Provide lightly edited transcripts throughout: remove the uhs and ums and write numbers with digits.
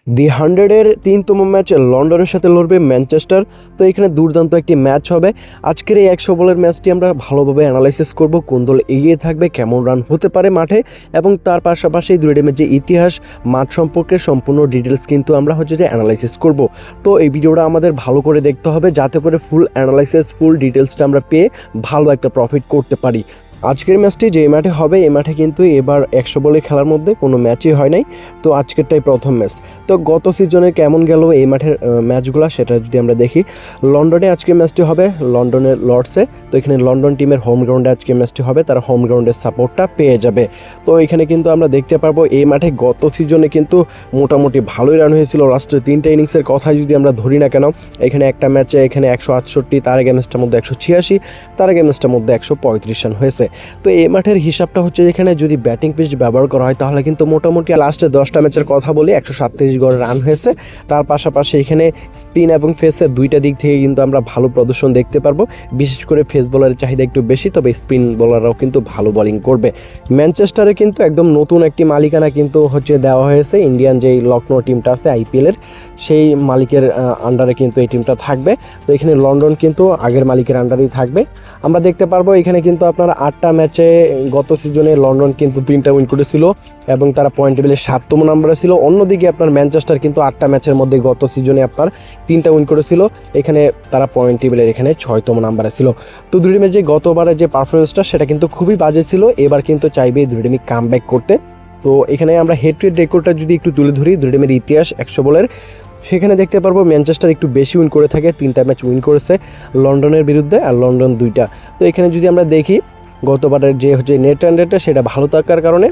দি 100-এর 3তম match লন্ডনের সাথে লড়বে ম্যানচেস্টার। তো এখানে দুর্দান্ত একটি ম্যাচ হবে। আজকের এই 100 বলের ম্যাচটি আমরা ভালোভাবে অ্যানালাইসিস করব, কোন দল এগিয়ে থাকবে, কেমন রান হতে পারে মাঠে, এবং তার পাশাপাশি দুই টিমের যে ইতিহাস, মাঠ সম্পর্কে সম্পূর্ণ ডিটেলস কিন্তু আমরা যে অ্যানালাইসিস করব। তো এই ভিডিওটা আমাদের ভালো করে দেখতে হবে, যাতে করে ফুল অ্যানালাইসিস, ফুল ডিটেলসটা আমরা পেয়ে ভালো একটা প্রফিট করতে পারি। আজকের ম্যাচটি যে মাঠে হবে, এই মাঠে কিন্তু এবার 100 বলে খেলার মধ্যে কোনো ম্যাচই হয় নাই। তো আজকেরটাই প্রথম ম্যাচ। তো গত সিজনে কেমন গেল এই মাঠের ম্যাচগুলো, সেটা যদি আমরা দেখি, লন্ডনে আজকে ম্যাচটি হবে, লন্ডনের লর্ডসে। তো এখানে লন্ডন টিমের হোম গ্রাউন্ডে আজকে ম্যাচটি হবে, তারা হোম গ্রাউন্ডের সাপোর্টটা পেয়ে যাবে। তো এখানে কিন্তু আমরা দেখতে পারবো এই মাঠে গত সিজনে কিন্তু মোটামুটি ভালোই রান হয়েছিল। লাস্টের 3টা ইনিংসের কথাই যদি আমরা ধরি না কেন, এখানে একটা ম্যাচে এখানে 168, তার আগে ম্যাচটার মধ্যে 186, তার আগে ম্যাচটার মধ্যে 135 রান হয়েছে। তো এই মাঠের হিসাবটা হচ্ছে, এখানে যদি ব্যাটিং পিচ ব্যবহার করা হয় তাহলে কিন্তু মোটামুটি লাস্টে 10টা ম্যাচের কথা বলি 137 গড় রান হয়েছে। তার পাশাপাশি এখানে স্পিন এবং ফেসের দুইটা দিক থেকে কিন্তু আমরা ভালো প্রদর্শন দেখতে পারবো। বিশেষ করে ফেস বোলারের চাহিদা একটু বেশি, তবে স্পিন বোলাররাও কিন্তু ভালো বোলিং করবে। ম্যানচেস্টারে কিন্তু একদম নতুন একটি মালিকানা কিন্তু দেওয়া হয়েছে। ইন্ডিয়ান যেই লখনৌ টিমটা আছে IPL-এর, সেই মালিকের আন্ডারে কিন্তু এই টিমটা থাকবে। তো এখানে লন্ডন কিন্তু আগের মালিকের আন্ডারেই থাকবে। আমরা দেখতে পারবো এখানে কিন্তু আপনার 8টা ম্যাচে গত সিজনে লন্ডন কিন্তু 3টা উইন করেছিল এবং তারা পয়েন্ট টেবিলে 7তম নম্বরে ছিল। অন্যদিকে আপনার ম্যানচেস্টার কিন্তু 8টা ম্যাচের মধ্যে গত সিজনে আপনার 3টা উইন করেছিল, এখানে তারা পয়েন্ট টেবিলের এখানে 6তম নম্বরে ছিল। তো দুই টিমের যে গতবারের যে পারফরমেন্সটা, সেটা কিন্তু খুবই বাজে ছিল। এবার কিন্তু চাইবে দুই টিমই কামব্যাক করতে। তো এখানে আমরা হেড টু হেড রেকর্ডটা যদি একটু তুলে ধরি, দুই টিমের ইতিহাস 100 বলের, সেখানে দেখতে পারবো ম্যানচেস্টার একটু বেশি উইন করে থাকে, 3টা ম্যাচ উইন করেছে লন্ডনের বিরুদ্ধে, আর লন্ডন 2টা। তো এখানে যদি আমরা দেখি গতবারের যে নেট রান রেটটা, সেটা ভালো থাকার কারণে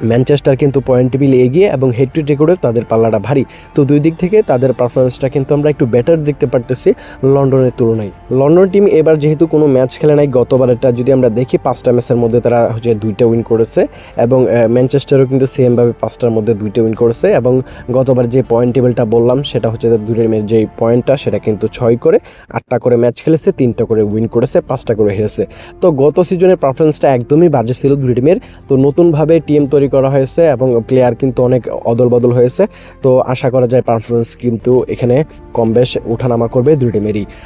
ম্যানচেস্টার কিন্তু পয়েন্ট টেবিল এগিয়ে এবং হেড টু রেকর্ডে তাদের পাল্লাটা ভারী। তো দুই দিক থেকে তাদের পারফরমেন্সটা কিন্তু আমরা একটু বেটার দেখতে পারতেছি লন্ডনের তুলনায়। লন্ডন টিম এবার যেহেতু কোনো ম্যাচ খেলে নাই, গতবারেরটা যদি আমরা দেখি 5টা ম্যাচের মধ্যে তারা 2টা উইন করেছে, এবং ম্যানচেস্টারও কিন্তু সেমভাবে 5টার মধ্যে 2টা উইন করেছে। এবং গতবার যে পয়েন্ট টেবিলটা বললাম, সেটা হচ্ছে দুই টিমের যেই পয়েন্টটা, সেটা কিন্তু 6 করে 8টা করে ম্যাচ খেলেছে, 3টা করে উইন করেছে, 5টা করে হেরেছে। তো গত সিজনের পারফরমেন্সটা একদমই বাজে ছিল দুই টিমের। তো নতুনভাবে টিম তৈরি করা হয়েছে এবং প্লেয়ার কিন্তু অনেক অদল বদল হয়েছে। তো আশা করা যায় পারফরমেন্স কিন্তু এখানে কম বেশ ওঠানামা করবে দুই টিমেরই।